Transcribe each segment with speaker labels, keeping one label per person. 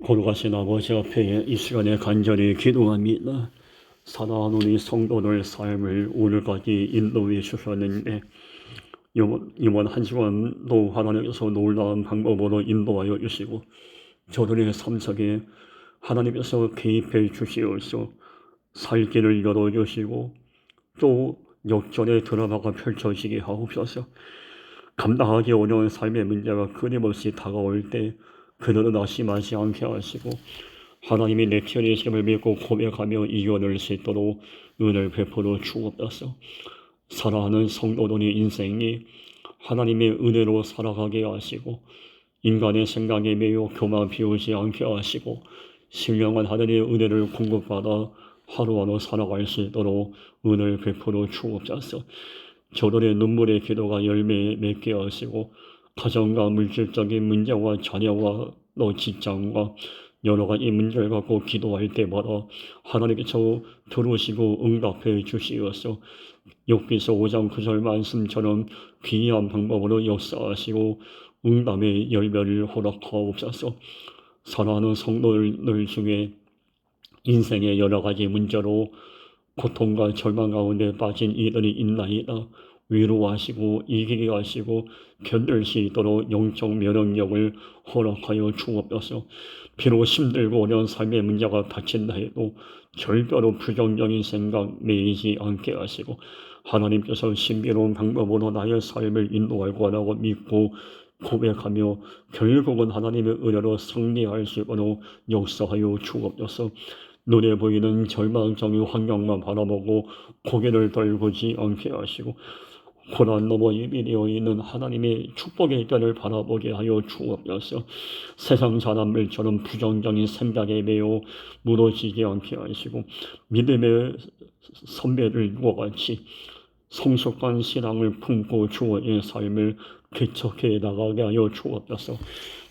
Speaker 1: 거룩하신 아버지 앞에 이 시간에 간절히 기도합니다. 사랑하는 이 성도들 삶을 오늘까지 인도해 주셨는데 이번 한 시간도 하나님께서 놀라운 방법으로 인도하여 주시고 저들의 삶 속에 하나님께서 개입해 주시어서 살 길을 열어주시고 또 역전의 드라마가 펼쳐지게 하옵소서. 감당하기 어려운 삶의 문제가 끊임없이 다가올 때 그들은 낙심하지 않게 하시고 하나님이 내 편이심을 믿고 고백하며 이겨낼 수 있도록 은혜를 베풀어 주옵소서. 사랑하는 성도들의 인생이 하나님의 은혜로 살아가게 하시고 인간의 생각에 매여 교만 피우지 않게 하시고 신령한 하늘의 은혜를 공급받아 하루하루 살아갈 수 있도록 은혜를 베풀어 주옵소서. 저들의 눈물의 기도가 열매 맺게 하시고 가정과 물질적인 문제와 자녀와 또 직장과 여러 가지 문제를 갖고 기도할 때마다 하나님께서 들으시고 응답해 주시어서 욥기서 5장 9절 말씀처럼 귀한 방법으로 역사하시고 응답의 열매를 허락하옵소서. 사랑하는 성도들 중에 인생의 여러 가지 문제로 고통과 절망 가운데 빠진 이들이 있나이다. 위로하시고 이기게 하시고 견딜 수 있도록 영적 면역력을 허락하여 주옵소서. 비록 힘들고 어려운 삶의 문제가 닥친다 해도 절대로 부정적인 생각 매이지 않게 하시고 하나님께서 신비로운 방법으로 나의 삶을 인도할 거라고 믿고 고백하며 결국은 하나님의 은혜로 승리할 수 있도록 역사하여 주옵소서. 눈에 보이는 절망적인 환경만 바라보고 고개를 떨구지 않게 하시고 고난 넘어 예비되어 있는 하나님의 축복의 때를 바라보게 하여 주옵소서. 세상 사람들처럼 부정적인 생각에 매여 무너지지 않게 하시고 믿음의 선배들과 같이 성숙한 신앙을 품고 주어진 삶을 개척해 나가게 하여 주옵소서.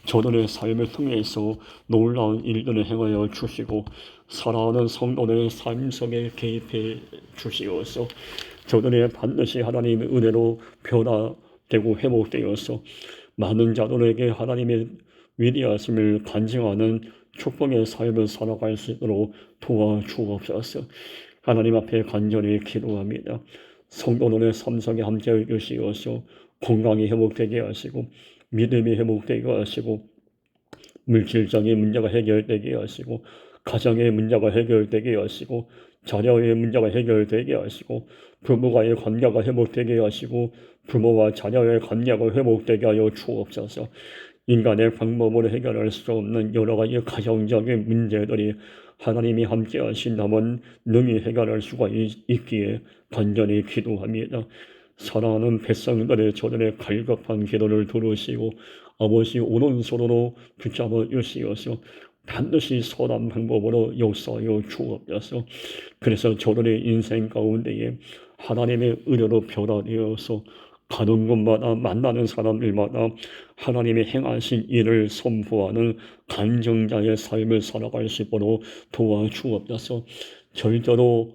Speaker 1: 저들의 삶을 통해서 놀라운 일들을 행하여 주시고 사랑하는 성도들의 삶 속에 개입해 주시어서 저들의 반드시 하나님의 은혜로 변화되고 회복되어서 많은 자들에게 하나님의 위대하심을 간증하는 축복의 삶을 살아갈 수 있도록 도와주옵소서. 하나님 앞에 간절히 기도합니다. 성도들의 삶 속에 함께해 주시어서 건강이 회복되게 하시고 믿음이 회복되게 하시고 물질적인 문제가 해결되게 하시고 가정의 문제가 해결되게 하시고 자녀의 문제가 해결되게 하시고 부부와의 관계가 회복되게 하시고 부모와 자녀의 관계가 회복되게 하여 주옵소서. 인간의 방법으로 해결할 수 없는 여러 가지 가정적인 문제들이 하나님이 함께 하신다면 능히 해결할 수가 있기에 간절히 기도합니다. 사랑하는 백성들의 저들의 갈급한 기도를 들으시고 아버지 오른손으로 붙잡아 주시어서 반드시 선한 방법으로 역사하여 주옵소서. 그래서 저들의 인생 가운데에 하나님의 은혜로 변화되어서 가는 곳마다 만나는 사람들마다 하나님의 행하신 일을 선포하는 간증자의 삶을 살아갈 수 있도록 도와주옵소서. 절대로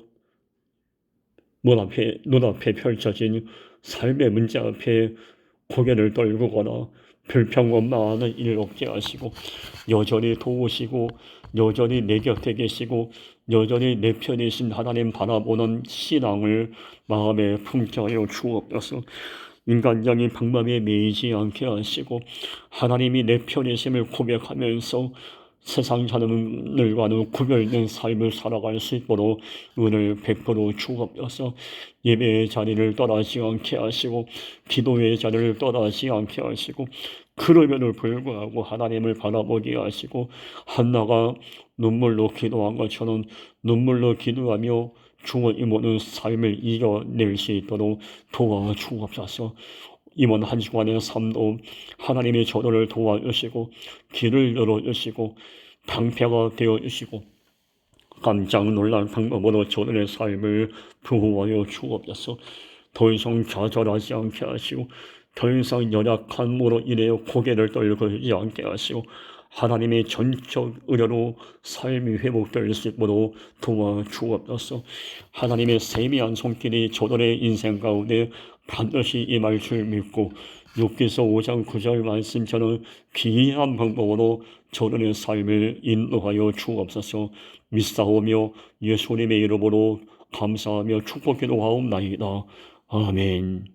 Speaker 1: 눈앞에 펼쳐진 삶의 문제 앞에 고개를 떨구거나 불평원망하는 일을 없게 하시고 여전히 도우시고 여전히 내 곁에 계시고 여전히 내 편이신 하나님 바라보는 신앙을 마음에 품게 하여 주옵소서. 인간적인 방법에 매이지 않게 하시고 하나님이 내 편이심을 고백하면서 세상 사람들과는 구별된 삶을 살아갈 수 있도록 은혜를 베풀어 주옵소서. 예배의 자리를 떠나지 않게 하시고 기도의 자리를 떠나지 않게 하시고 그러면을 불구하고 하나님을 바라보게 하시고 한나가 눈물로 기도한 것처럼 눈물로 기도하며 주의 모든 삶을 이겨낼 수 있도록 도와주옵소서. 이번 한 주간의 삶도 하나님의 저들을 도와주시고 길을 열어주시고 방패가 되어주시고 깜짝 놀랄 방법으로 저들의 삶을 보호하여 주옵소서. 더 이상 좌절하지 않게 하시고 더 이상 연약함으로 인하여 고개를 떨구지 않게 하시고 하나님의 전적 은혜로 삶이 회복될 수 있도록 도와주옵소서. 하나님의 세미한 손길이 저들의 인생 가운데 반드시 임할 줄 믿고 욥기서 5장 9절 말씀처럼 기이한 방법으로 저들의 삶을 인도하여 주옵소서. 믿사오며 예수님의 이름으로 감사하며 축복기도하옵나이다. 아멘.